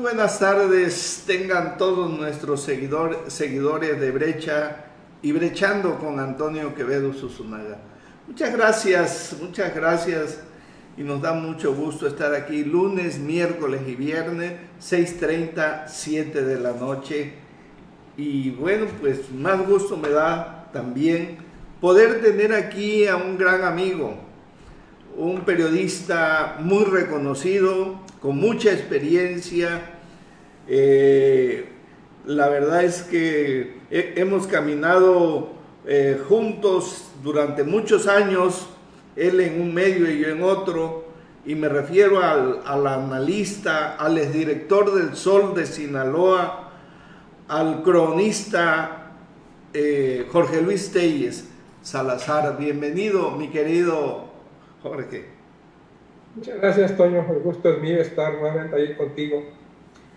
buenas tardes, tengan todos nuestros seguidores de Brecha y Brechando con Antonio Quevedo Susunaga. Muchas gracias y nos da mucho gusto estar aquí lunes, miércoles y viernes, 6:30, 7 de la noche. Y bueno, pues más gusto me da también poder tener aquí a un gran amigo, un periodista muy reconocido, con mucha experiencia. La verdad es que hemos caminado juntos durante muchos años, él en un medio y yo en otro, y me refiero al analista, al exdirector del Sol de Sinaloa, al cronista Jorge Luis Telles Salazar. Bienvenido, mi querido Jorge. Muchas gracias, Toño. El gusto es mío estar nuevamente ahí contigo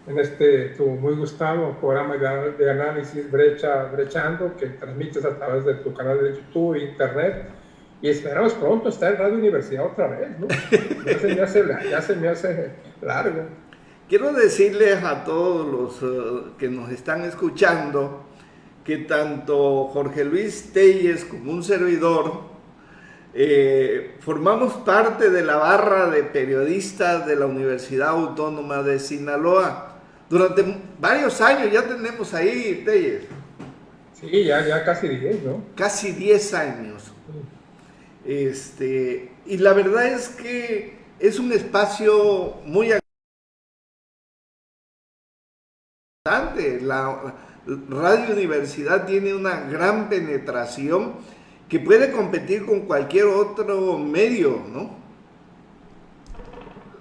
en tu muy gustado programa de análisis Brechando, que transmites a través de tu canal de YouTube e Internet. Y esperamos pronto estar en Radio Universidad otra vez, ¿no? Ya se me hace largo. Quiero decirles a todos los que nos están escuchando que tanto Jorge Luis Telles como un servidor formamos parte de la barra de periodistas de la Universidad Autónoma de Sinaloa. Durante varios años ya tenemos ahí, Telles. Sí, ya casi 10, ¿no? Casi 10 años. Y la verdad es que es un espacio muy importante. La Radio Universidad tiene una gran penetración que puede competir con cualquier otro medio, ¿no?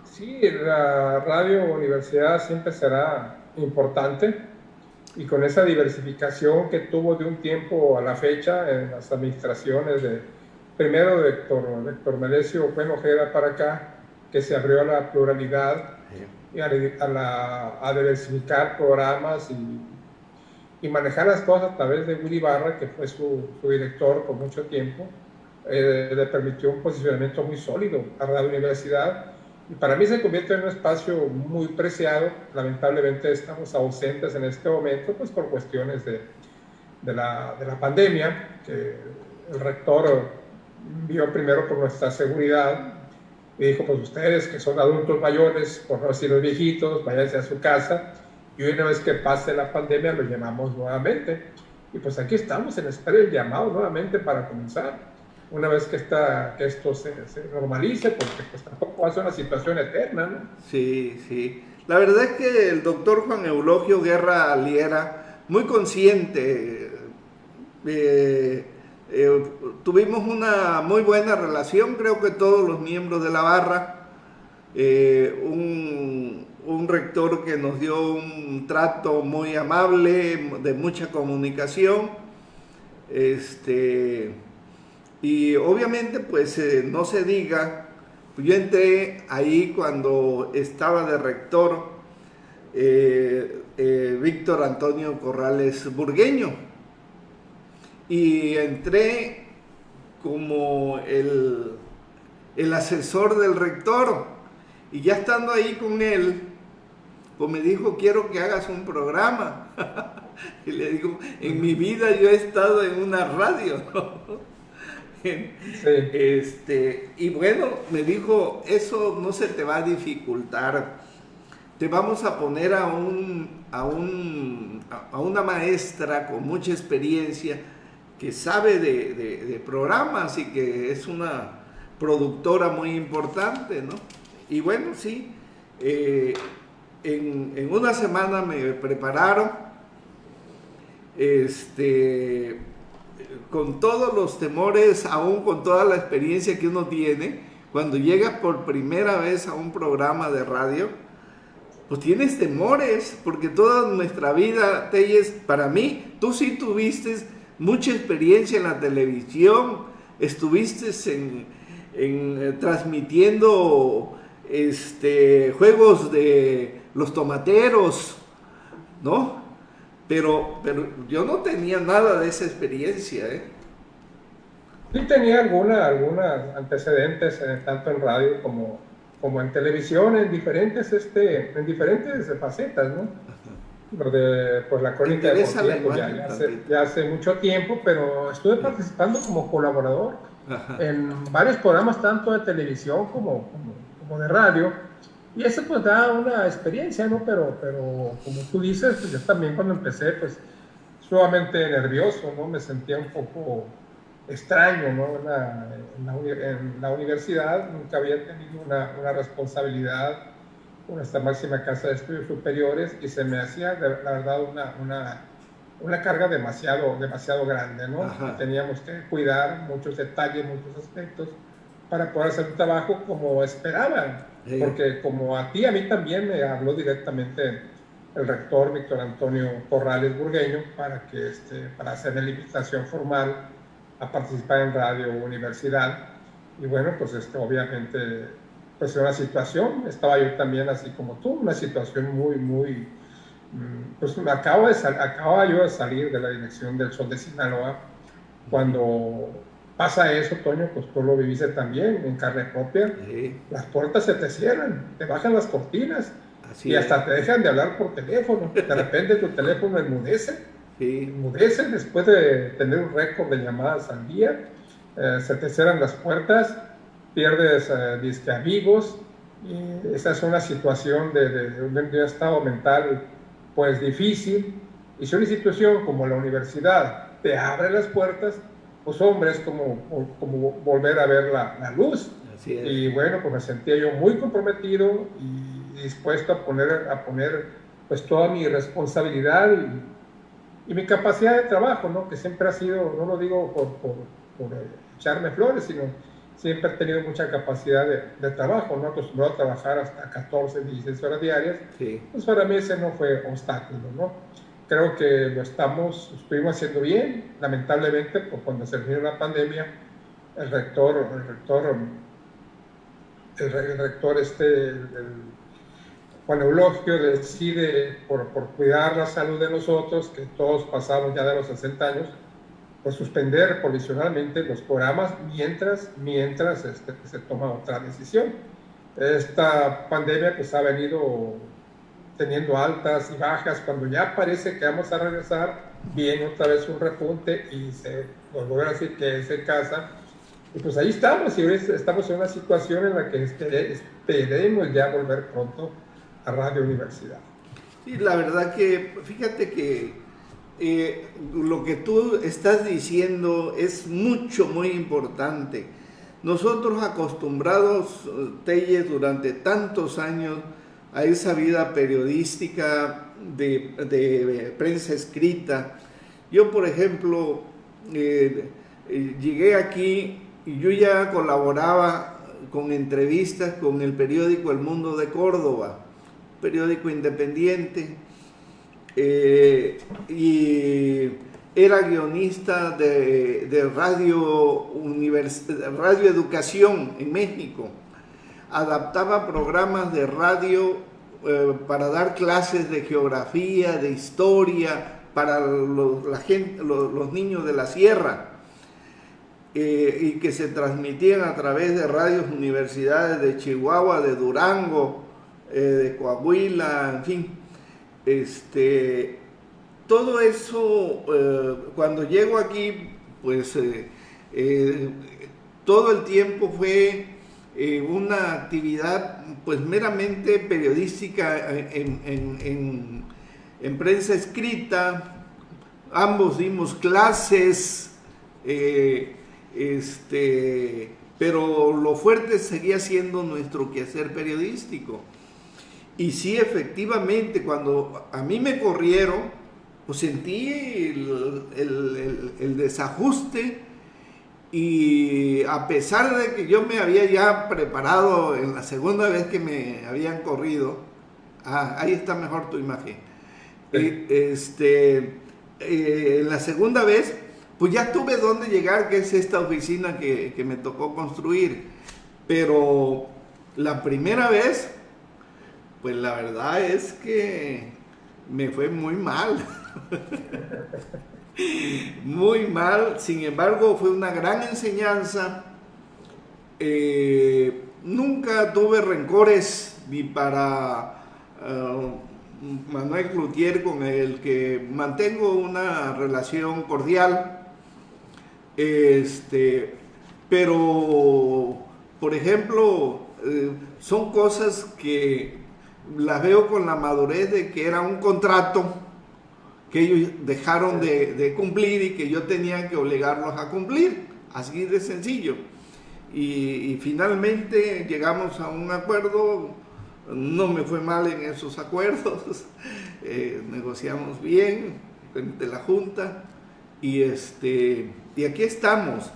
Sí, la Radio Universidad siempre será importante, y con esa diversificación que tuvo de un tiempo a la fecha en las administraciones primero de Héctor Melesio Ojeda para acá, que se abrió a la pluralidad y a diversificar programas y manejar las cosas a través de Willy Barra, que fue su director por mucho tiempo. Le permitió un posicionamiento muy sólido a Radio Universidad, y para mí se convierte en un espacio muy preciado. Lamentablemente estamos ausentes en este momento, pues por cuestiones de la pandemia, que el rector vio primero por nuestra seguridad y dijo: pues ustedes que son adultos mayores, por no decir los viejitos, váyanse a su casa, y una vez que pase la pandemia lo llamamos nuevamente. Y pues aquí estamos en espera del llamado nuevamente para comenzar, una vez que esto se normalice, porque pues tampoco va a ser una situación eterna, ¿no? Sí. La verdad es que el doctor Juan Eulogio Guerra Liera, muy consciente, tuvimos una muy buena relación, creo que todos los miembros de la barra, un rector que nos dio un trato muy amable, de mucha comunicación, y obviamente pues no se diga, yo entré ahí cuando estaba de rector Víctor Antonio Corrales Burgueño, y entré como el asesor del rector, y ya estando ahí con él, pues me dijo: quiero que hagas un programa. Y le digo: en mi vida yo he estado en una radio. Sí. Y bueno, me dijo: eso no se te va a dificultar, te vamos a poner a una maestra con mucha experiencia, que sabe de programas y que es una productora muy importante, ¿no? Y bueno, sí, en una semana me prepararon, con todos los temores, aún con toda la experiencia que uno tiene, cuando llegas por primera vez a un programa de radio, pues tienes temores, porque toda nuestra vida, Telles, para mí, tú sí tuviste mucha experiencia en la televisión, estuviste transmitiendo juegos de los tomateros, ¿no? Pero yo no tenía nada de esa experiencia, ¿eh? Sí tenía algunos antecedentes, tanto en radio como como en televisión, en diferentes facetas, ¿no? Lo de pues, la crónica deportiva, pues, ya hace mucho tiempo, pero estuve participando como colaborador en varios programas, tanto de televisión como de radio, y eso pues da una experiencia, ¿no? Pero como tú dices, pues yo también cuando empecé, pues sumamente nervioso, ¿no? Me sentía un poco extraño, ¿no? En la universidad nunca había tenido una responsabilidad con esta máxima casa de estudios superiores y se me hacía, la verdad, una carga demasiado grande, ¿no? Teníamos que cuidar muchos detalles, muchos aspectos para poder hacer un trabajo como esperaban, porque como a mí también me habló directamente el rector Víctor Antonio Corrales Burgueño para hacer la invitación formal a participar en Radio Universidad. Y bueno, pues obviamente, pues una situación, estaba yo también así como tú, una situación muy, pues acababa yo de salir de la dirección del Sol de Sinaloa. Cuando pasa eso, Toño, pues tú lo viviste también en carne propia, las puertas se te cierran, te bajan las cortinas, y hasta te dejan de hablar por teléfono, de repente tu teléfono enmudece, después de tener un récord de llamadas al día, se te cierran las puertas, pierdes amigos, y esa es una situación de un estado mental pues difícil, y si una institución como la universidad te abre las puertas, pues hombre, es como volver a ver la luz. Y bueno, pues me sentía yo muy comprometido y dispuesto a poner pues toda mi responsabilidad y mi capacidad de trabajo, ¿no? Que siempre ha sido, no lo digo por echarme flores, sino siempre he tenido mucha capacidad de trabajo, ¿no? Acostumbrado a trabajar hasta 14, 16 horas diarias, pues para mí ese no fue obstáculo, ¿no? Creo que estuvimos haciendo bien. Lamentablemente, pues cuando se vino la pandemia, el rector Juan Eulogio decide, por cuidar la salud de nosotros, que todos pasamos ya de los 60 años, pues suspender provisionalmente los programas mientras se toma otra decisión. Esta pandemia pues ha venido teniendo altas y bajas. Cuando ya parece que vamos a regresar, viene otra vez un repunte y se volverá a decir que es en casa. Y pues ahí estamos, y hoy estamos en una situación en la que esperemos ya volver pronto a Radio Universidad. Sí, la verdad que, fíjate que lo que tú estás diciendo es muy importante. Nosotros acostumbrados, Telles, durante tantos años a esa vida periodística de prensa escrita. Yo, por ejemplo, llegué aquí y yo ya colaboraba con entrevistas con el periódico El Mundo de Córdoba, periódico independiente, y era guionista de Radio Educación en México. Adaptaba programas de radio para dar clases de geografía, de historia, para los niños de la sierra, y que se transmitían a través de radios universidades de Chihuahua, de Durango, de Coahuila, en fin. Todo eso, cuando llego aquí, pues todo el tiempo fue una actividad pues meramente periodística en prensa escrita. Ambos dimos clases, pero lo fuerte seguía siendo nuestro quehacer periodístico. Y sí, efectivamente, cuando a mí me corrieron, pues sentí el desajuste, y a pesar de que yo me había ya preparado en la segunda vez que me habían corrido, ahí está mejor tu imagen, en la segunda vez, pues ya tuve dónde llegar, que es esta oficina que me tocó construir, pero la primera vez, pues la verdad es que me fue muy mal. Muy mal. Sin embargo, fue una gran enseñanza, nunca tuve rencores ni para Manuel Cloutier, con el que mantengo una relación cordial. Pero, por ejemplo, son cosas que las veo con la madurez de que era un contrato que ellos dejaron de cumplir y que yo tenía que obligarlos a cumplir, así de sencillo. Y finalmente llegamos a un acuerdo, no me fue mal en esos acuerdos, negociamos bien de la Junta y aquí estamos.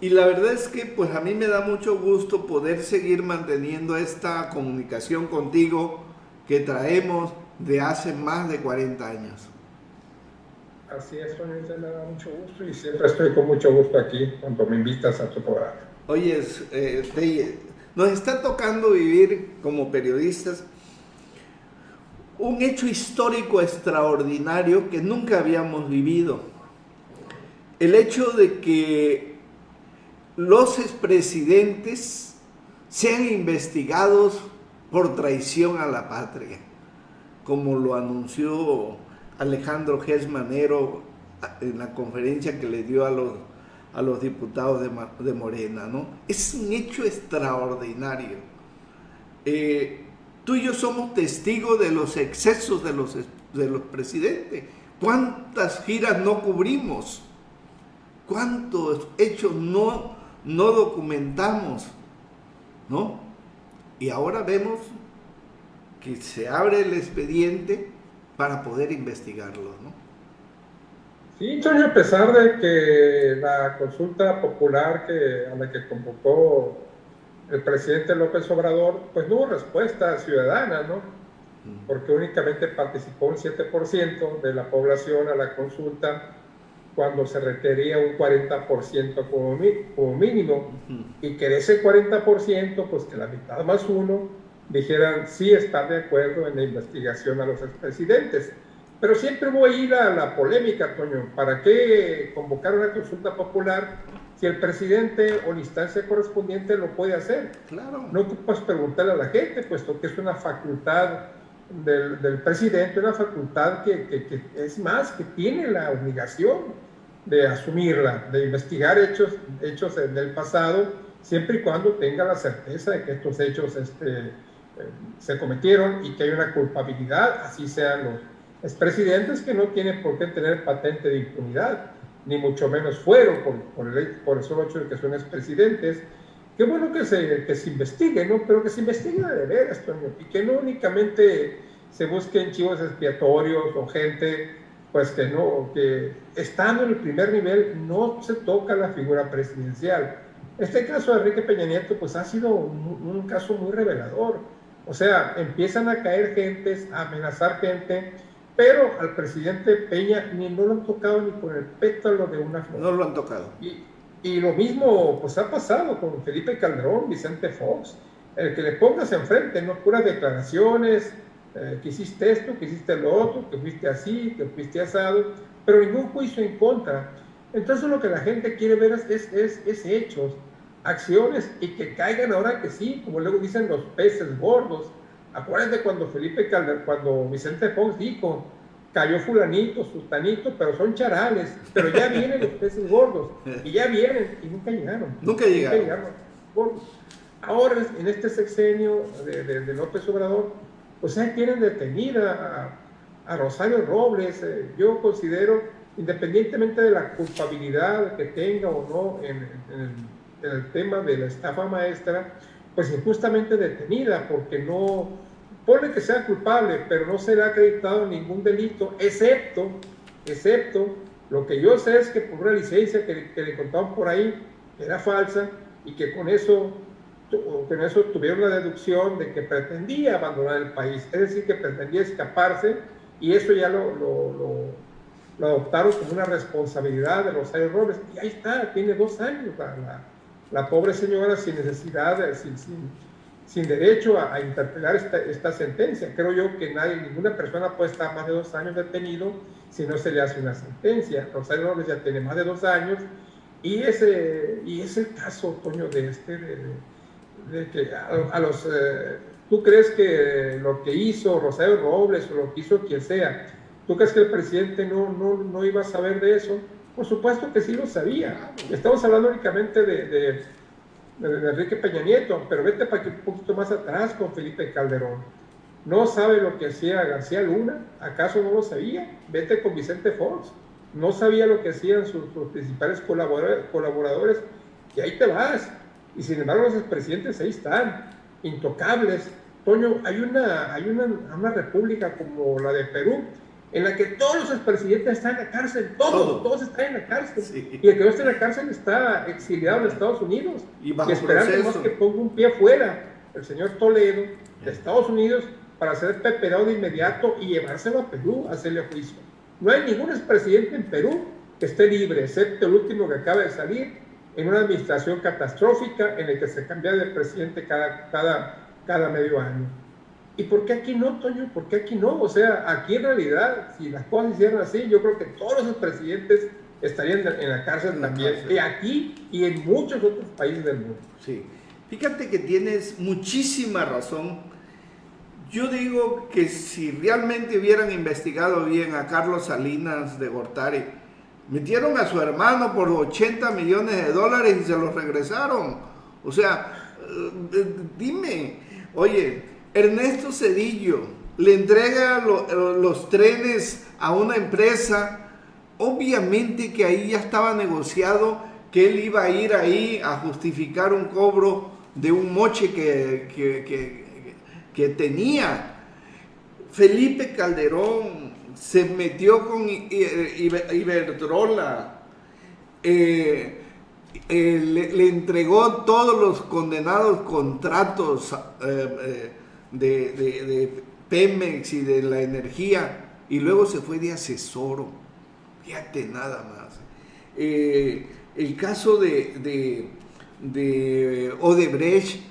Y la verdad es que pues a mí me da mucho gusto poder seguir manteniendo esta comunicación contigo que traemos de hace más de 40 años. Así es, Toño, me da mucho gusto y siempre estoy con mucho gusto aquí cuando me invitas a tu programa. Oye, nos está tocando vivir como periodistas un hecho histórico extraordinario que nunca habíamos vivido. El hecho de que los expresidentes sean investigados por traición a la patria, como lo anunció Alejandro Gertz Manero en la conferencia que le dio a los diputados de Morena, ¿no? Es un hecho extraordinario. Tú y yo somos testigos de los excesos de los presidentes. ¿Cuántas giras no cubrimos? ¿Cuántos hechos no documentamos? ¿No? Y ahora vemos que se abre el expediente para poder investigarlos, ¿no? Sí, Toño, a pesar de que la consulta popular a la que convocó el presidente López Obrador, pues no hubo respuesta ciudadana, ¿no? Porque únicamente participó un 7% de la población a la consulta, cuando se requería un 40% como mínimo, y que de ese 40%, pues que la mitad más uno dijeran sí estar de acuerdo en la investigación a los expresidentes. Pero siempre hubo ahí la polémica, Toño. ¿Para qué convocar una consulta popular si el presidente o la instancia correspondiente lo puede hacer? Claro. No ocupas preguntarle a la gente, puesto que es una facultad del presidente, una facultad que es más, que tiene la obligación de asumirla, de investigar hechos del pasado, siempre y cuando tenga la certeza de que estos hechos se cometieron y que hay una culpabilidad, así sean los expresidentes, que no tienen por qué tener patente de impunidad, ni mucho menos fuero por el solo hecho de que son expresidentes. Qué bueno que se investigue, ¿no? Pero que se investigue de veras, Toño, y que no únicamente se busquen chivos expiatorios o gente pues que estando en el primer nivel no se toca la figura presidencial. Este caso de Enrique Peña Nieto pues ha sido un caso muy revelador. O sea, empiezan a caer gentes, a amenazar gente, pero al presidente Peña no lo han tocado ni con el pétalo de una flor. No lo han tocado. Y lo mismo pues ha pasado con Felipe Calderón, Vicente Fox, el que le pongas enfrente, ¿no? Puras declaraciones, que hiciste esto, que hiciste lo otro, que fuiste así, que fuiste asado, pero ningún juicio en contra. Entonces lo que la gente quiere ver es hechos, acciones, y que caigan ahora que sí, como luego dicen los peces gordos. Acuérdense cuando Vicente Fox dijo, cayó fulanito, sultanito, pero son charales, pero ya vienen los peces gordos, y ya vienen, y nunca llegaron. Nunca llegaron. Ahora, en este sexenio de López Obrador, pues ahí tienen detenida a Rosario Robles. Yo considero, independientemente de la culpabilidad que tenga o no en el tema de la estafa maestra, pues injustamente detenida, porque no, pone que sea culpable, pero no se le ha acreditado ningún delito, excepto, lo que yo sé es que por una licencia que le contaban por ahí, que era falsa, y que con eso tuvieron la deducción de que pretendía abandonar el país, es decir, que pretendía escaparse, y eso ya lo adoptaron como una responsabilidad de Rosario Robles, y ahí está, tiene 2 años la pobre señora, sin necesidad, sin derecho a interpelar esta sentencia. Creo yo que ninguna persona puede estar más de 2 años detenido si no se le hace una sentencia. Rosario Robles ya tiene más de 2 años, y es el caso, Toño, de que ¿tú crees que lo que hizo Rosario Robles o lo que hizo quien sea, tú crees que el presidente no iba a saber de eso? Por supuesto que sí lo sabía. Estamos hablando únicamente de Enrique Peña Nieto, pero vete para que un poquito más atrás con Felipe Calderón. ¿No sabe lo que hacía García Luna? ¿Acaso no lo sabía? Vete con Vicente Fox. No sabía lo que hacían sus principales colaboradores, y ahí te vas. Y sin embargo los expresidentes ahí están, intocables. Toño, hay una república como la de Perú, en la que todos los expresidentes están en la cárcel, todos están en la cárcel. Sí. Y el que no está en la cárcel está exiliado en Estados Unidos. Y esperando más que ponga un pie afuera el señor Toledo de Estados Unidos para ser peperado de inmediato y llevárselo a Perú a hacerle juicio. No hay ningún expresidente en Perú que esté libre, excepto el último que acaba de salir, en una administración catastrófica en la que se cambia de presidente cada medio año. ¿Y por qué aquí no, Toño? ¿Por qué aquí no? O sea, aquí en realidad, si las cosas se hicieran así, yo creo que todos los presidentes estarían en la cárcel también, y aquí y en muchos otros países del mundo. Sí, fíjate que tienes muchísima razón. Yo digo que si realmente hubieran investigado bien a Carlos Salinas de Gortari, metieron a su hermano por $80 millones y se los regresaron. O sea, dime, oye, Ernesto Zedillo le entrega los trenes a una empresa, obviamente que ahí ya estaba negociado que él iba a ir ahí a justificar un cobro de un moche que tenía. Felipe Calderón se metió con Iberdrola, le entregó todos los condenados contratos de Pemex y de la energía, y luego se fue de asesoro. Fíjate nada más. El caso de Odebrecht,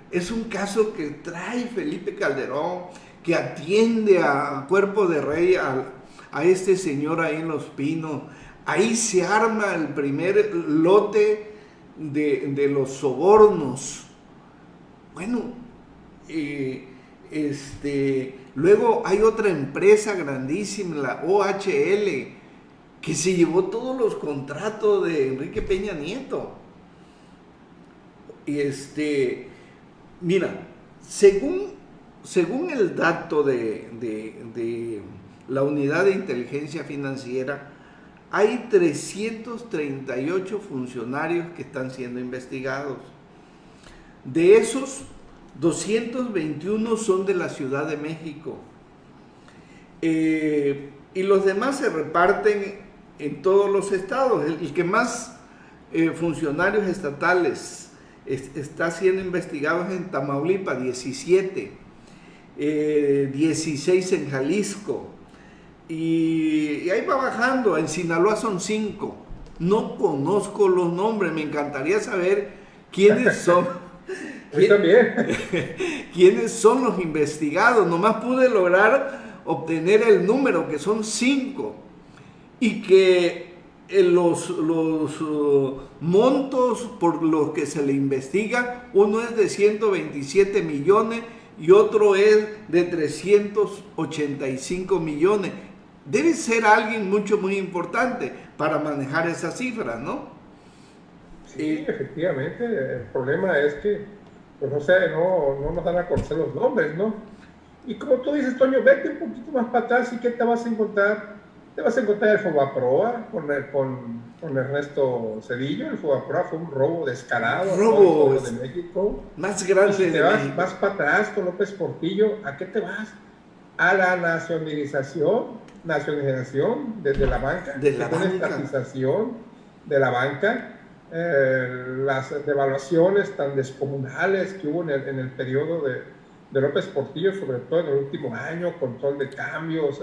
es un caso que trae Felipe Calderón, que atiende a Cuerpo de Rey, a este señor ahí en Los Pinos. Ahí se arma el primer lote de los sobornos. Bueno, luego hay otra empresa grandísima, la OHL, que se llevó todos los contratos de Enrique Peña Nieto. Mira, según el dato de la Unidad de Inteligencia Financiera, hay 338 funcionarios que están siendo investigados. De esos, 221 son de la Ciudad de México. Y los demás se reparten en todos los estados. El que más funcionarios estatales está siendo investigado es en Tamaulipas, 17, 16 en Jalisco, y ahí va bajando. En Sinaloa son 5. No conozco los nombres, me encantaría saber quiénes son. ¿Quiénes son los investigados? Nomás pude lograr obtener el número, que son 5, y que los montos por los que se le investiga, uno es de 127 millones y otro es de 385 millones. Debe ser alguien muy importante para manejar esas cifras, ¿no? Sí, efectivamente. El problema es que, pues no sé, no nos dan a conocer los nombres, ¿no? Y como tú dices, Toño, vete un poquito más para atrás y ¿qué te vas a encontrar? Te vas a encontrar el Fobaproa con Ernesto Zedillo. El Fobaproa fue un robo descarado. Robo de México. Más grande. Y si te vas para atrás con López Portillo, ¿a qué te vas? A la nacionalización desde la banca. De la banca. Estatización de la banca. Las devaluaciones tan descomunales que hubo en el periodo de López Portillo, sobre todo en el último año, control de cambios,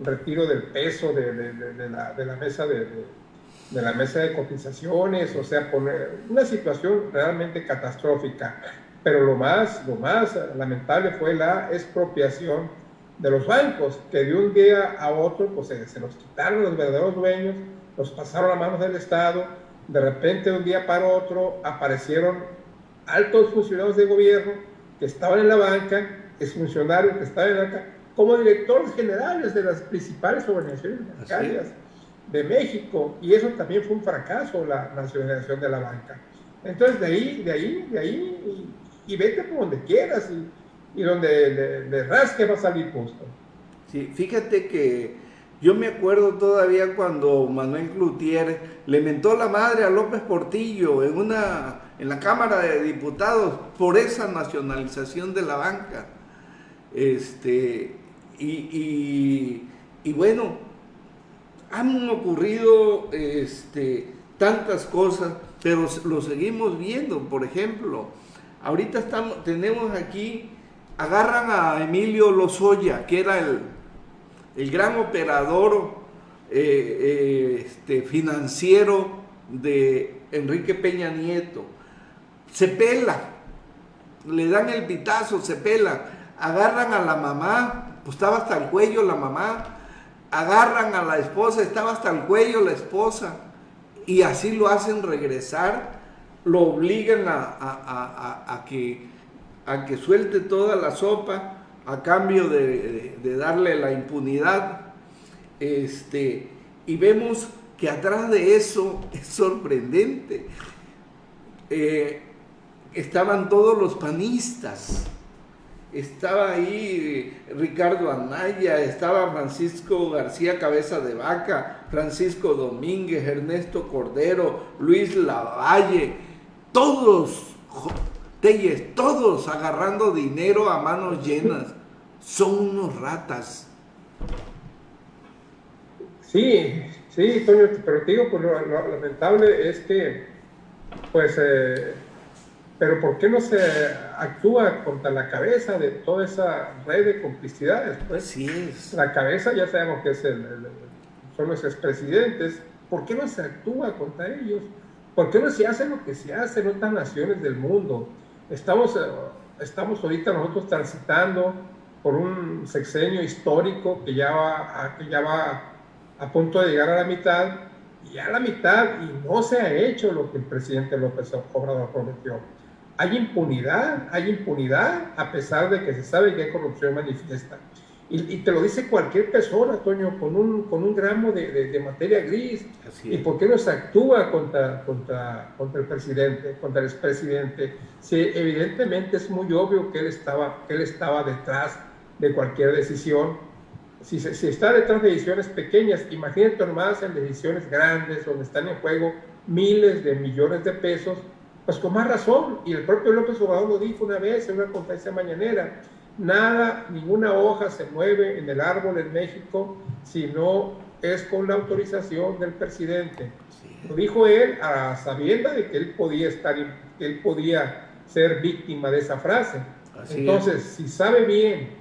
retiro del peso de la mesa de cotizaciones, o sea, poner una situación realmente catastrófica. Pero lo más lamentable fue la expropiación de los bancos, que de un día a otro pues se los quitaron los verdaderos dueños, los pasaron a manos del Estado, De repente, de un día para otro, aparecieron altos funcionarios de gobierno que estaban en la banca, exfuncionarios que estaban en la banca, como directores generales de las principales organizaciones bancarias de México, y eso también fue un fracaso, la nacionalización de la banca. Entonces, de ahí, y vete por donde quieras, y donde le rasque va a salir justo. Sí, fíjate que yo me acuerdo todavía cuando Manuel Cloutier le mentó la madre a López Portillo en la Cámara de Diputados por esa nacionalización de la banca. Y bueno, han ocurrido tantas cosas, pero lo seguimos viendo. Por ejemplo, ahorita tenemos aquí, agarran a Emilio Lozoya, que era el gran operador financiero de Enrique Peña Nieto. Se pela, le dan el pitazo, se pela. Agarran a la mamá, pues estaba hasta el cuello la mamá. Agarran a la esposa, estaba hasta el cuello la esposa. Y así lo hacen regresar, lo obligan a que suelte toda la sopa a cambio de darle la impunidad. Y vemos que atrás de eso es sorprendente. Estaban todos los panistas. Estaba ahí Ricardo Anaya, estaba Francisco García Cabeza de Vaca, Francisco Domínguez, Ernesto Cordero, Luis Lavalle, todos, Telles, todos agarrando dinero a manos llenas. Son unos ratas. Sí, Toño, pero te digo, pues lo lamentable es que, pues, pero ¿por qué no se actúa contra la cabeza de toda esa red de complicidades? Pues Así es. la cabeza ya sabemos que son los expresidentes. ¿Por qué no se actúa contra ellos? ¿Por qué no se hace lo que se hace en otras naciones del mundo? Estamos ahorita nosotros transitando por un sexenio histórico que ya va a punto de llegar a la mitad, y a la mitad, y no se ha hecho lo que el presidente López Obrador prometió. Hay impunidad a pesar de que se sabe que hay corrupción manifiesta. Y te lo dice cualquier persona, Toño, con un gramo de materia gris. ¿Y por qué no se actúa contra el presidente, contra el expresidente? Si evidentemente es muy obvio que él estaba detrás de cualquier decisión. Si está detrás de decisiones pequeñas, imagínate nomás en decisiones grandes, donde están en juego miles de millones de pesos, pues con más razón. Y el propio López Obrador lo dijo una vez en una conferencia mañanera: ninguna hoja se mueve en el árbol en México si no es con la autorización del presidente. Sí. Lo dijo él a sabiendas de que él podía ser víctima de esa frase. Así Entonces, es. Si sabe bien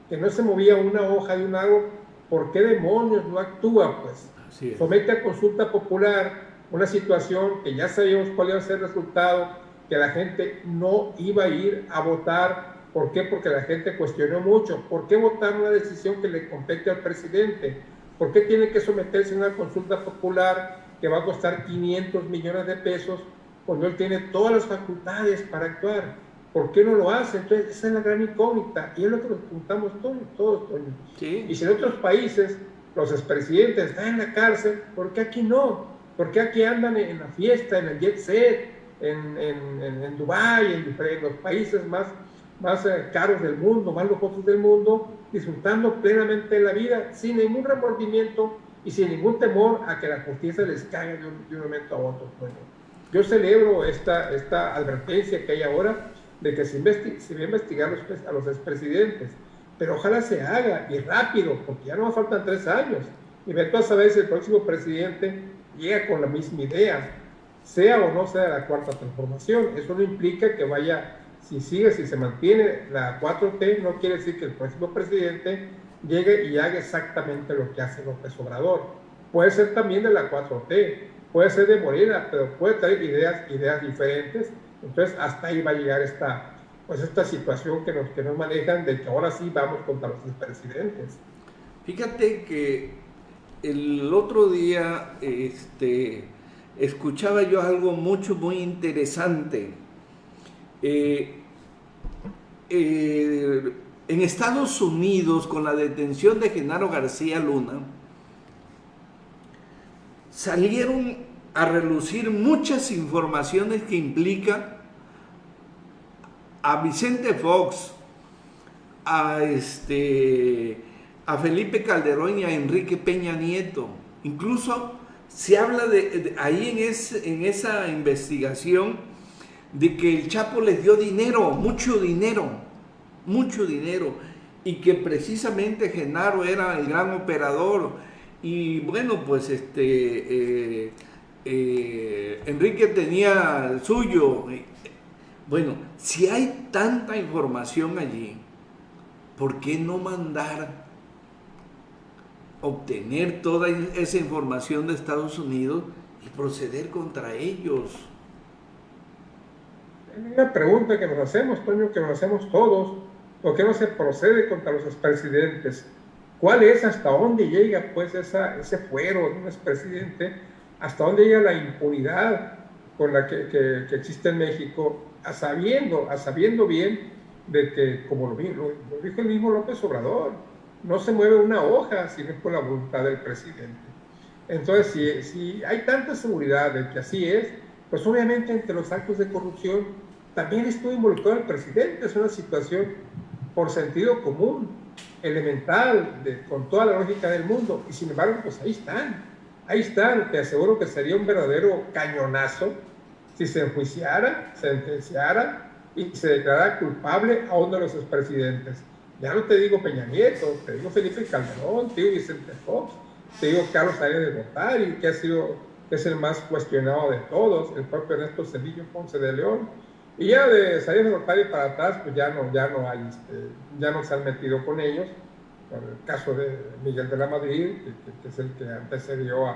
que no se movía una hoja de un árbol, ¿por qué demonios no actúa? Pues somete a consulta popular una situación que ya sabíamos cuál iba a ser el resultado, que la gente no iba a ir a votar. ¿Por qué? Porque la gente cuestionó mucho. ¿Por qué votar una decisión que le compete al presidente? ¿Por qué tiene que someterse a una consulta popular que va a costar 500 millones de pesos cuando él tiene todas las facultades para actuar? ¿Por qué no lo hace? Entonces, esa es la gran incógnita, y es lo que nos preguntamos todos. Sí. Y si en otros países los expresidentes están en la cárcel, ¿por qué aquí no? ¿Por qué aquí andan en la fiesta, en el jet set, en Dubái, en los países más caros del mundo, más lujosos del mundo, disfrutando plenamente de la vida, sin ningún remordimiento y sin ningún temor a que la justicia les caiga de un momento a otro? Bueno, yo celebro esta advertencia que hay ahora, de que se va a investigar a los expresidentes, pero ojalá se haga, y rápido, porque ya no faltan 3 años, y ver a saber si el próximo presidente llega con la misma idea, sea o no sea la cuarta transformación. Eso no implica que vaya, si se mantiene la 4T, no quiere decir que el próximo presidente llegue y haga exactamente lo que hace López Obrador. Puede ser también de la 4T, puede ser de Morena, pero puede traer ideas diferentes. Entonces, hasta ahí va a llegar esta situación que nos manejan, de que ahora sí vamos contra los expresidentes. Fíjate que el otro día escuchaba yo algo muy interesante. En Estados Unidos, con la detención de Genaro García Luna, salieron a relucir muchas informaciones que implican a Vicente Fox, a Felipe Calderón y a Enrique Peña Nieto. Incluso se habla ahí en esa investigación de que el Chapo les dio dinero, mucho dinero, y que precisamente Genaro era el gran operador. Y bueno, pues Enrique tenía el suyo. Bueno, si hay tanta información allí, ¿por qué no obtener toda esa información de Estados Unidos y proceder contra ellos? Una pregunta que nos hacemos, Toño, que nos hacemos todos: ¿por qué no se procede contra los expresidentes? ¿Cuál es, hasta dónde llega pues ese fuero de un expresidente? ¿Hasta dónde llega la impunidad con la que existe en México, sabiendo bien de que, como lo dijo el mismo López Obrador, no se mueve una hoja si no es por la voluntad del presidente? Entonces, si hay tanta seguridad de que así es, pues obviamente entre los actos de corrupción también estuvo involucrado el presidente. Es una situación por sentido común, elemental, con toda la lógica del mundo, y sin embargo, pues ahí están. Te aseguro que sería un verdadero cañonazo si se enjuiciara, sentenciara y se declarara culpable a uno de los expresidentes. Ya no te digo Peña Nieto, te digo Felipe Calderón, te digo Vicente Fox, te digo Carlos Salinas de Gortari, que es el más cuestionado de todos, el propio Ernesto Zedillo Ponce de León. Y ya de Salinas de Gortari para atrás, pues ya no se han metido con ellos. Por el caso de Miguel de la Madrid, que es el que antecedió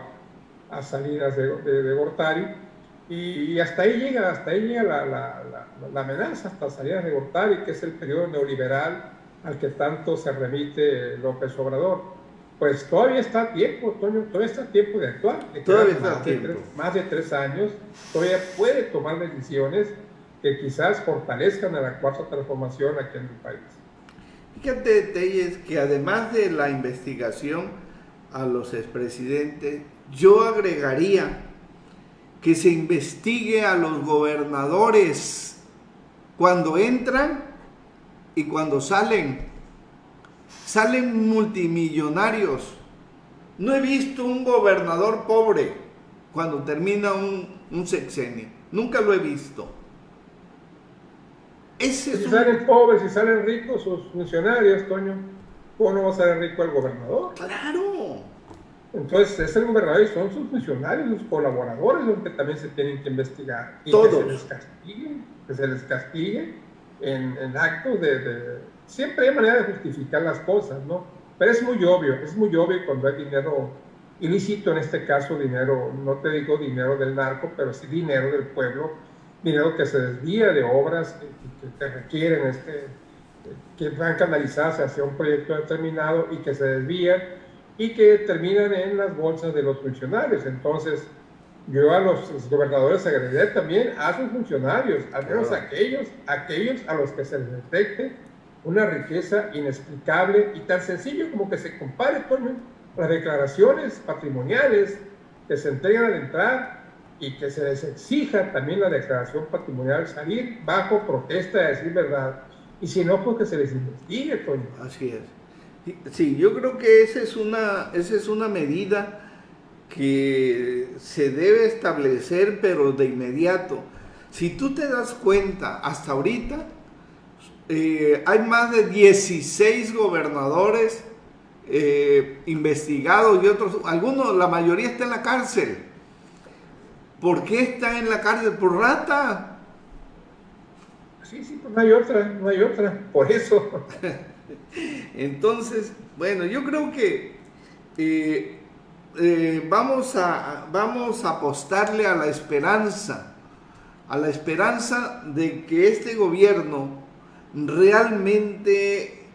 a Salinas de Gortari. Y hasta ahí llega la amenaza, hasta Salinas de Gortari, que es el periodo neoliberal al que tanto se remite López Obrador. Pues todavía está a tiempo, Toño, todavía está a tiempo de actuar. Todavía está a tiempo. Más de 3 años, todavía puede tomar decisiones que quizás fortalezcan a la cuarta transformación aquí en el país. Fíjate, Telles, que además de la investigación a los expresidentes, yo agregaría que se investigue a los gobernadores cuando entran y cuando salen. Salen multimillonarios. No he visto un gobernador pobre cuando termina un sexenio. Nunca lo he visto. Salen pobres y salen ricos sus funcionarios, Toño, ¿cómo no va a ser rico el gobernador? ¡Claro! Entonces, es el gobernador y son sus funcionarios, sus colaboradores, los que también se tienen que investigar. Y todos. Que se les castigue en actos Siempre hay manera de justificar las cosas, ¿no? Pero es muy obvio cuando hay dinero ilícito, en este caso dinero, no te digo dinero del narco, pero sí dinero del pueblo, dinero que se desvía de obras que requieren, que van canalizadas hacia un proyecto determinado y que se desvían y que terminan en las bolsas de los funcionarios. Entonces, yo a los gobernadores agrediré también a sus funcionarios, al menos aquellos a los que se les detecte una riqueza inexplicable y tan sencillo como que se compare con las declaraciones patrimoniales que se entregan al entrar y que se les exija también la declaración patrimonial, salir bajo protesta de decir verdad, y si no, pues que se les investigue, Toño. Así es. Sí, yo creo que esa es una medida que se debe establecer, pero de inmediato. Si tú te das cuenta, hasta ahorita hay más de 16 gobernadores investigados y otros, algunos, la mayoría está en la cárcel. ¿Por qué están en la cárcel? Por rata. Sí, pues no hay otra, por eso. Entonces, bueno, yo creo que vamos a apostarle a la esperanza de que este gobierno realmente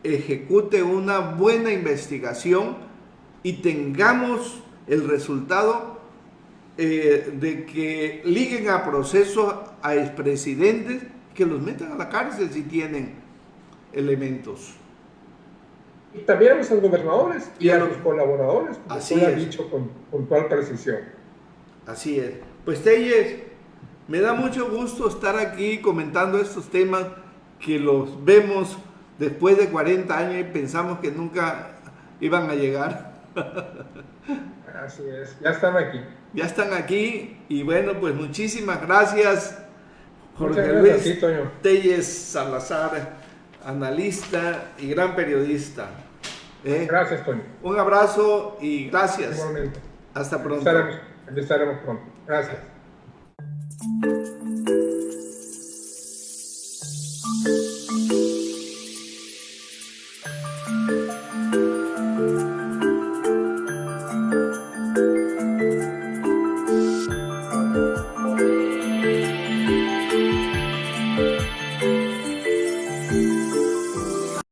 ejecute una buena investigación y tengamos el resultado de que liguen a proceso a expresidentes, que los metan a la cárcel si tienen elementos. Y también a los gobernadores y a los sus colaboradores, como así tú lo has es. dicho con puntual precisión. Así es. Pues Telles, me da mucho gusto estar aquí comentando estos temas que los vemos después de 40 años y pensamos que nunca iban a llegar. Así es, ya están aquí. Ya están aquí y bueno, pues muchísimas gracias, Jorge Muchas Luis gracias, sí, Toño. Telles Salazar, analista y gran periodista. Gracias, Toño. Un abrazo y gracias. Igualmente. Hasta pronto. Aquí estaremos pronto. Gracias.